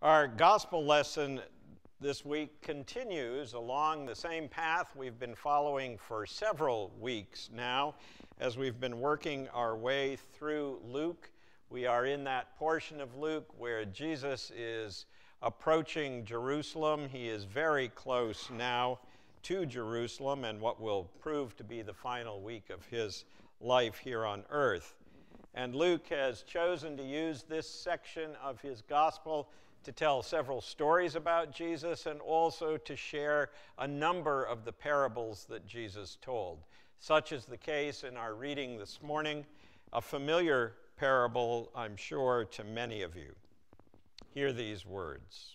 Our gospel lesson this week continues along the same path we've been following for several weeks now as we've been working our way through Luke. We are in that portion of Luke where Jesus is approaching Jerusalem. He is very close now to Jerusalem and what will prove to be the final week of his life here on earth. And Luke has chosen to use this section of his gospel to tell several stories about Jesus and also to share a number of the parables that Jesus told. Such is the case in our reading this morning, a familiar parable, I'm sure, to many of you. Hear these words.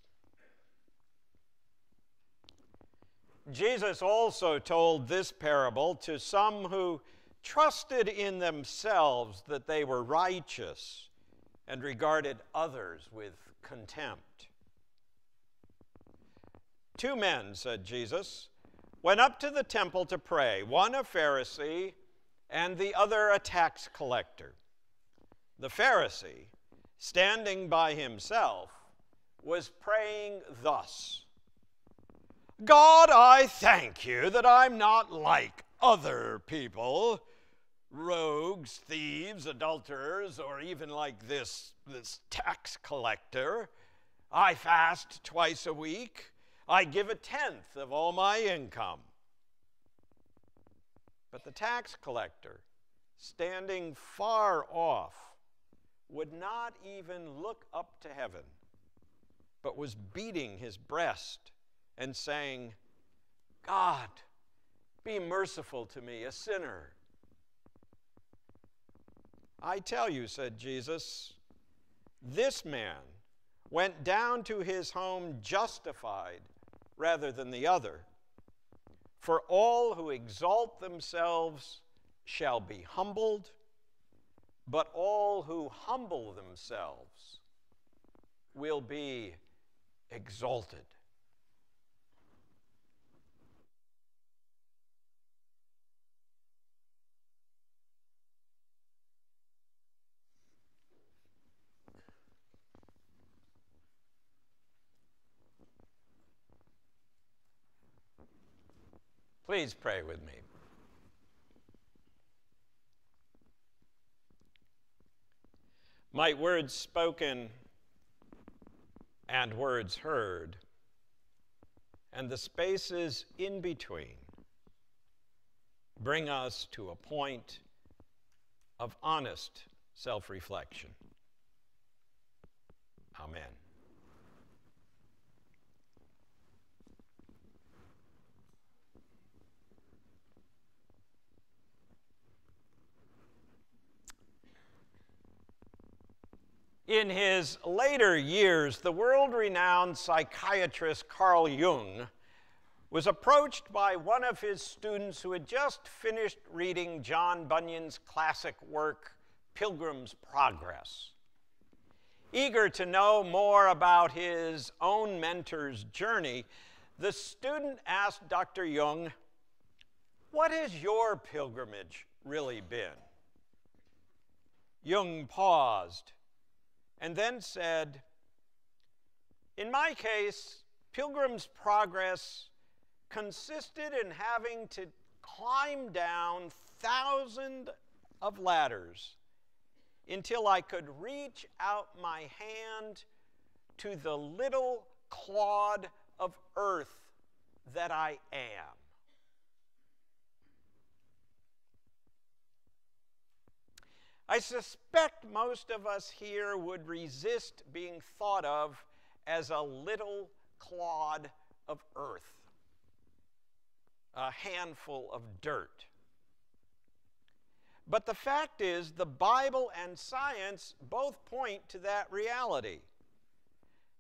Jesus also told this parable to some who trusted in themselves that they were righteous and regarded others with contempt. Two men, said Jesus, went up to the temple to pray, one a Pharisee and the other a tax collector. The Pharisee, standing by himself, was praying thus, God, I thank you that I'm not like other people, rogues, thieves, adulterers, or even like this tax collector. I fast twice a week. I give 1/10 of all my income. But the tax collector, standing far off, would not even look up to heaven, but was beating his breast and saying, God, be merciful to me, a sinner. I tell you, said Jesus, this man went down to his home justified rather than the other. For all who exalt themselves shall be humbled, but all who humble themselves will be exalted. Please pray with me. Might words spoken and words heard, and the spaces in between, bring us to a point of honest self-reflection. Amen. In his later years, the world-renowned psychiatrist Carl Jung was approached by one of his students who had just finished reading John Bunyan's classic work, Pilgrim's Progress. Eager to know more about his own mentor's journey, the student asked Dr. Jung, "What has your pilgrimage really been?" Jung paused and then said, "In my case, Pilgrim's Progress consisted in having to climb down thousands of ladders until I could reach out my hand to the little clod of earth that I am." I suspect most of us here would resist being thought of as a little clod of earth, a handful of dirt. But the fact is, the Bible and science both point to that reality.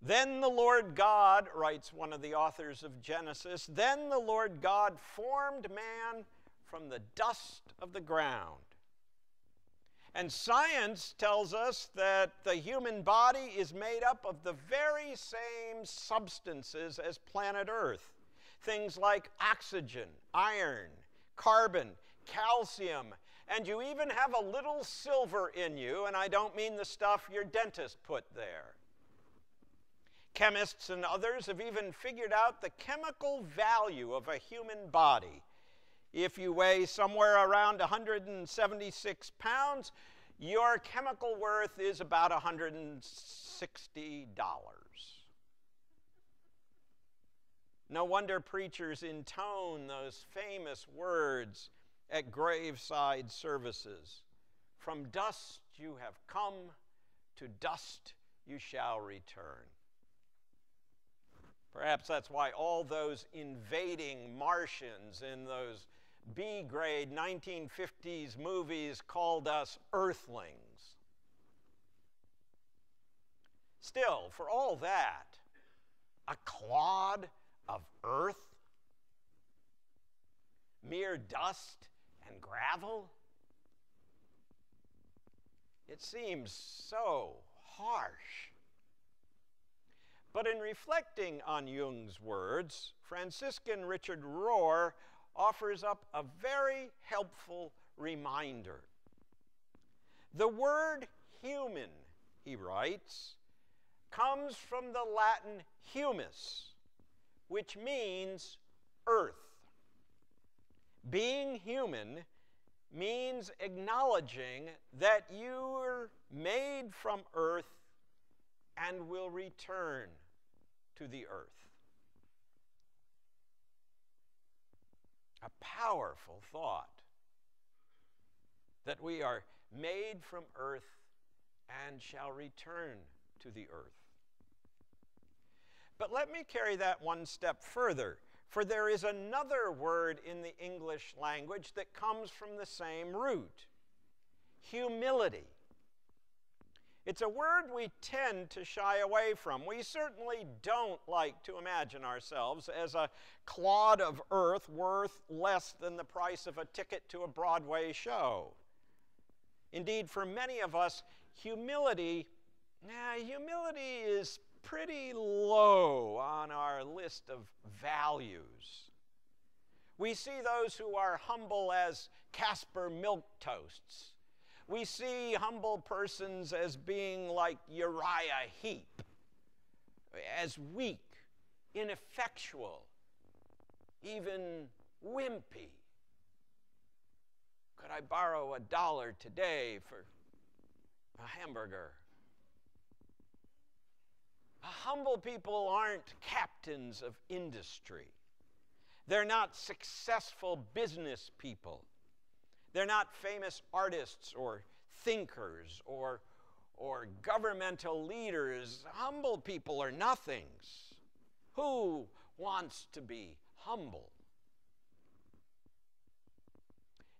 Then the Lord God, writes one of the authors of Genesis, then the Lord God formed man from the dust of the ground. And science tells us that the human body is made up of the very same substances as planet Earth. Things like oxygen, iron, carbon, calcium, and you even have a little silver in you, and I don't mean the stuff your dentist put there. Chemists and others have even figured out the chemical value of a human body. If you weigh somewhere around 176 pounds, your chemical worth is about $160. No wonder preachers intone those famous words at graveside services. From dust you have come, to dust you shall return. Perhaps that's why all those invading Martians in those B-grade 1950s movies called us Earthlings. Still, for all that, a clod of earth, mere dust and gravel? It seems so harsh. But in reflecting on Jung's words, Franciscan Richard Rohr offers up a very helpful reminder. The word human, he writes, comes from the Latin humus, which means earth. Being human means acknowledging that you were made from earth and will return to the earth. A powerful thought, that we are made from earth and shall return to the earth. But let me carry that one step further, for there is another word in the English language that comes from the same root: humility. It's a word we tend to shy away from. We certainly don't like to imagine ourselves as a clod of earth worth less than the price of a ticket to a Broadway show. Indeed, for many of us, humility is pretty low on our list of values. We see those who are humble as Casper milquetoasts. We see humble persons as being like Uriah Heep, as weak, ineffectual, even wimpy. Could I borrow $1 today for a hamburger? Humble people aren't captains of industry. They're not successful business people. They're not famous artists or thinkers or governmental leaders. Humble people are nothings. Who wants to be humble?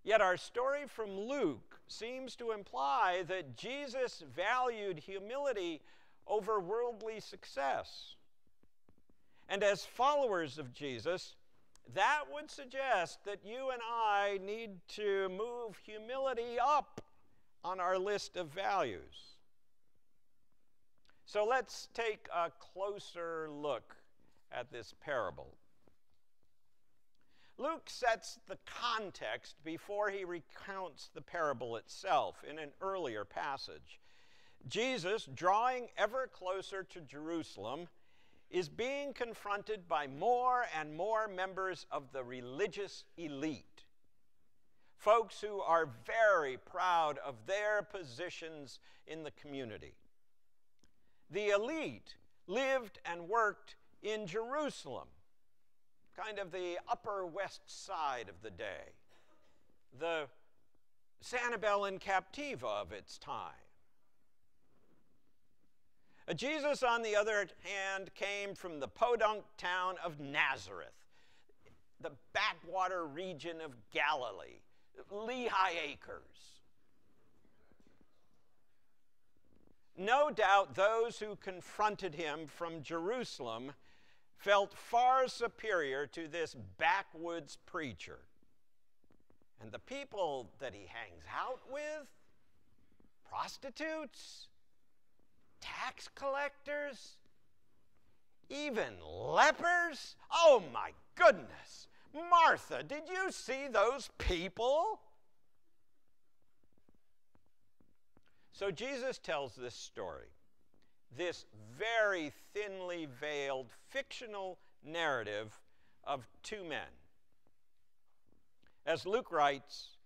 Yet our story from Luke seems to imply that Jesus valued humility over worldly success. And as followers of Jesus, that would suggest that you and I need to move humility up on our list of values. So let's take a closer look at this parable. Luke sets the context before he recounts the parable itself in an earlier passage. Jesus, drawing ever closer to Jerusalem, is being confronted by more and more members of the religious elite. Folks who are very proud of their positions in the community. The elite lived and worked in Jerusalem, kind of the Upper West Side of the day, the Sanibel and Captiva of its time. Jesus, on the other hand, came from the podunk town of Nazareth, the backwater region of Galilee, Lehigh Acres. No doubt those who confronted him from Jerusalem felt far superior to this backwoods preacher. And the people that he hangs out with, prostitutes, tax collectors, even lepers? Oh my goodness! Martha, did you see those people? So Jesus tells this story. this very thinly veiled fictional narrative of two men. As Luke writes,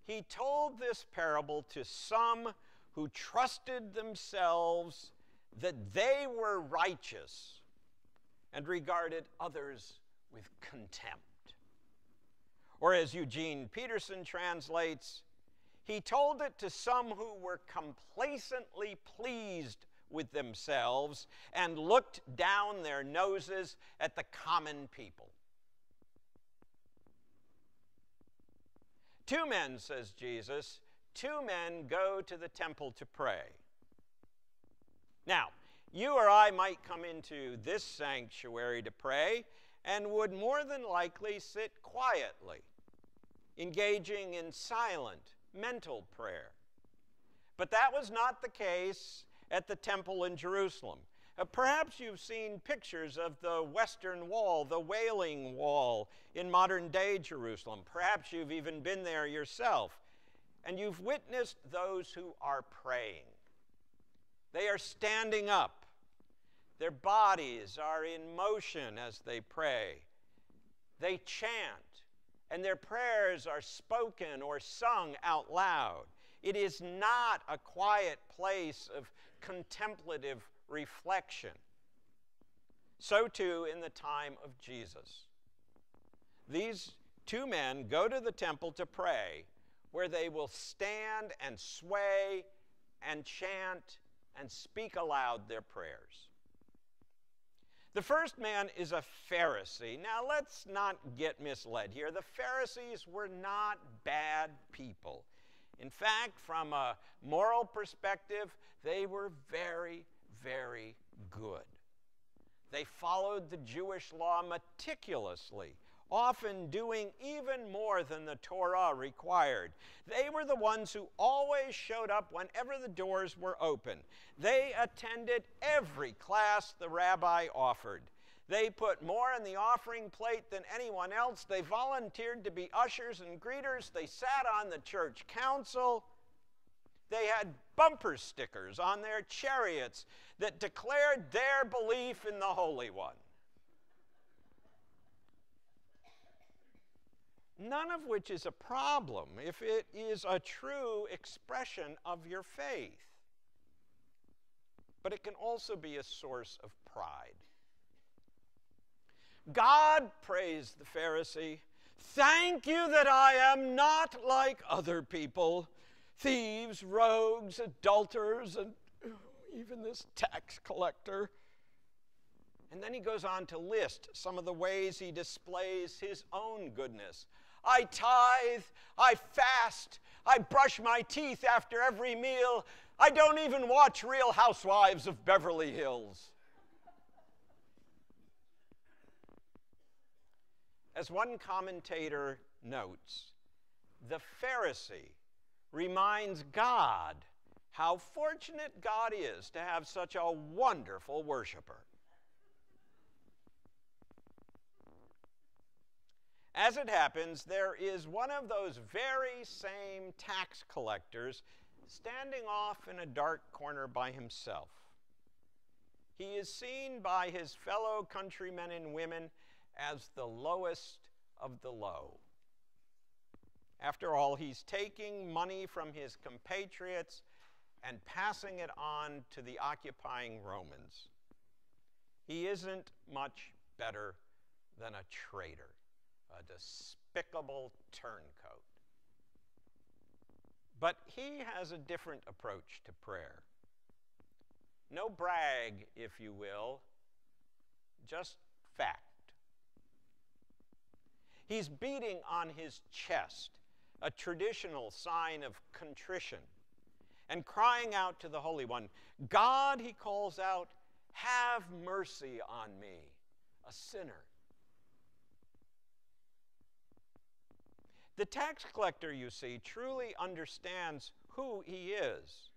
he told this parable to some who trusted themselves that they were righteous and regarded others with contempt. Or as Eugene Peterson translates, he told it to some who were complacently pleased with themselves and looked down their noses at the common people. Two men, says Jesus, two men go to the temple to pray. Now, you or I might come into this sanctuary to pray and would more than likely sit quietly, engaging in silent mental prayer. But that was not the case at the temple in Jerusalem. Perhaps you've seen pictures of the Western Wall, the Wailing Wall in modern-day Jerusalem. Perhaps you've even been there yourself, and you've witnessed those who are praying. They are standing up. Their bodies are in motion as they pray. They chant, and their prayers are spoken or sung out loud. It is not a quiet place of contemplative reflection. So too in the time of Jesus. These two men go to the temple to pray, where they will stand and sway and chant and speak aloud their prayers. The first man is a Pharisee. Now let's not get misled here. The Pharisees were not bad people. In fact, from a moral perspective, they were very, very good. They followed the Jewish law meticulously, often doing even more than the Torah required. They were the ones who always showed up whenever the doors were open. They attended every class the rabbi offered. They put more in the offering plate than anyone else. They volunteered to be ushers and greeters. They sat on the church council. They had bumper stickers on their chariots that declared their belief in the Holy One. None of which is a problem if it is a true expression of your faith. But it can also be a source of pride. God, praised the Pharisee, thank you that I am not like other people, thieves, rogues, adulterers, and even this tax collector. And then he goes on to list some of the ways he displays his own goodness. I tithe, I fast, I brush my teeth after every meal. I don't even watch Real Housewives of Beverly Hills. As one commentator notes, the Pharisee reminds God how fortunate God is to have such a wonderful worshiper. As it happens, there is one of those very same tax collectors standing off in a dark corner by himself. He is seen by his fellow countrymen and women as the lowest of the low. After all, he's taking money from his compatriots and passing it on to the occupying Romans. He isn't much better than a traitor, a despicable turncoat. But he has a different approach to prayer. No brag, if you will, just fact. He's beating on his chest, a traditional sign of contrition, and crying out to the Holy One. God, he calls out, have mercy on me, a sinner. The tax collector, you see, truly understands who he is.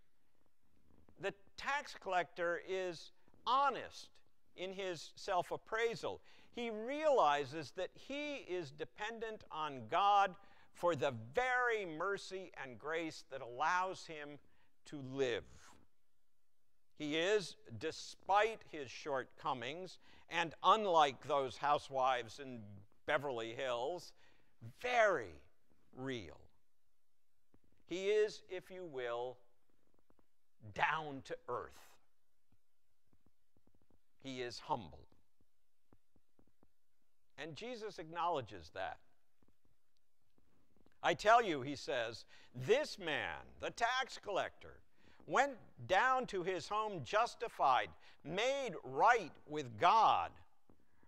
The tax collector is honest in his self-appraisal. He realizes that he is dependent on God for the very mercy and grace that allows him to live. He is, despite his shortcomings, and unlike those housewives in Beverly Hills, very real. He is, if you will, down to earth. He is humble. And Jesus acknowledges that. I tell you, he says, this man, the tax collector, went down to his home justified, made right with God,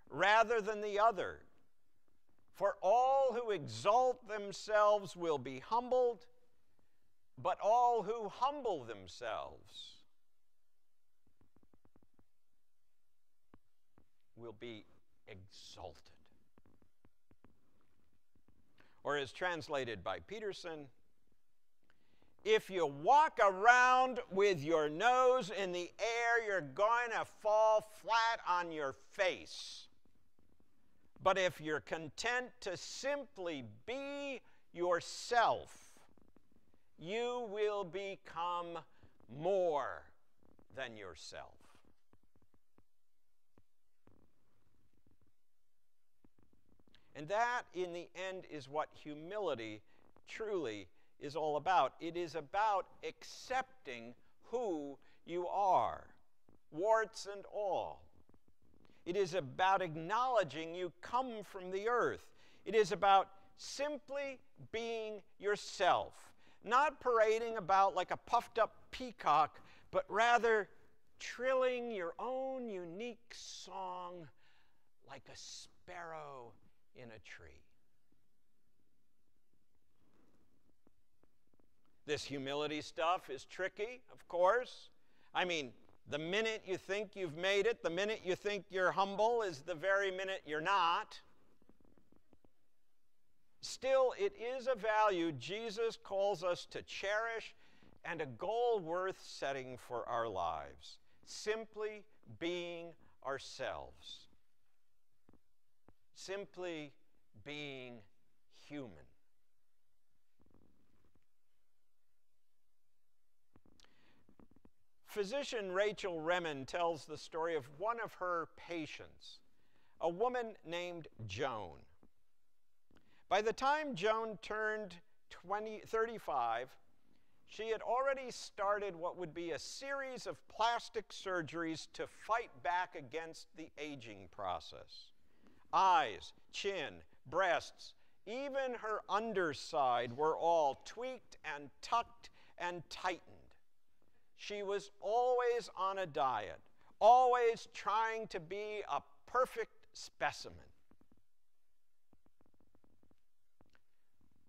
rather than the other. For all who exalt themselves will be humbled, but all who humble themselves will be exalted. Or as translated by Peterson, if you walk around with your nose in the air, you're going to fall flat on your face. But if you're content to simply be yourself, you will become more than yourself. And that, in the end, is what humility truly is all about. It is about accepting who you are, warts and all. It is about acknowledging you come from the earth. It is about simply being yourself, not parading about like a puffed up peacock, but rather trilling your own unique song like a sparrow in a tree. This humility stuff is tricky, of course. I mean, the minute you think you've made it, the minute you think you're humble is the very minute you're not. Still, it is a value Jesus calls us to cherish and a goal worth setting for our lives. Simply being ourselves. Simply being human. Physician Rachel Remen tells the story of one of her patients, a woman named Joan. By the time Joan turned 35, she had already started what would be a series of plastic surgeries to fight back against the aging process. Eyes, chin, breasts, even her underside were all tweaked and tucked and tightened. She was always on a diet, always trying to be a perfect specimen.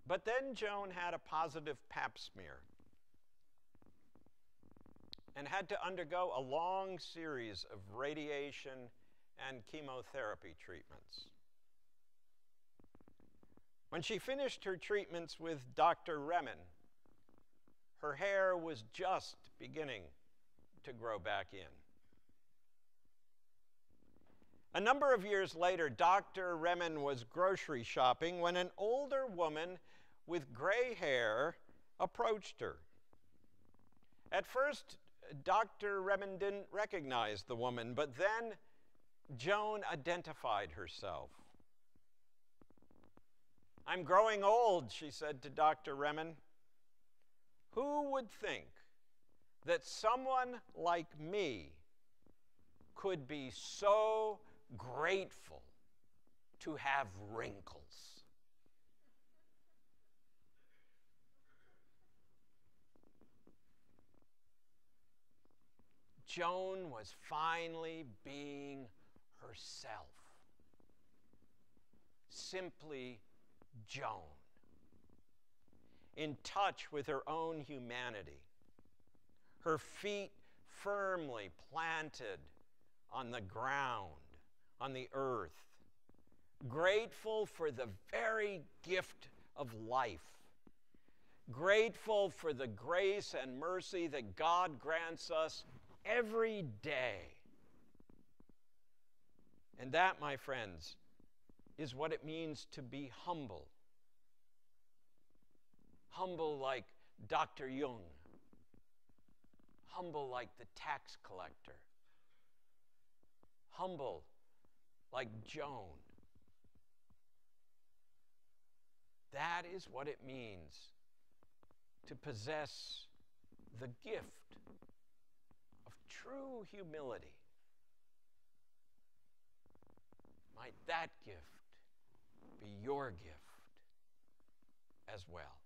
But then Joan had a positive pap smear and had to undergo a long series of radiation and chemotherapy treatments. When she finished her treatments with Dr. Remen, her hair was just beginning to grow back in. A number of years later, Dr. Remen was grocery shopping when an older woman with gray hair approached her. At first, Dr. Remen didn't recognize the woman, but then Joan identified herself. "I'm growing old," she said to Dr. Remen. "Who would think that someone like me could be so grateful to have wrinkles?" Joan was finally being herself. Simply Joan. In touch with her own humanity. Her feet firmly planted on the ground, on the earth. Grateful for the very gift of life. Grateful for the grace and mercy that God grants us every day. And that, my friends, is what it means to be humble. Humble like Dr. Jung. humble like the tax collector, humble like Joan. That is what it means to possess the gift of true humility. Might that gift be your gift as well.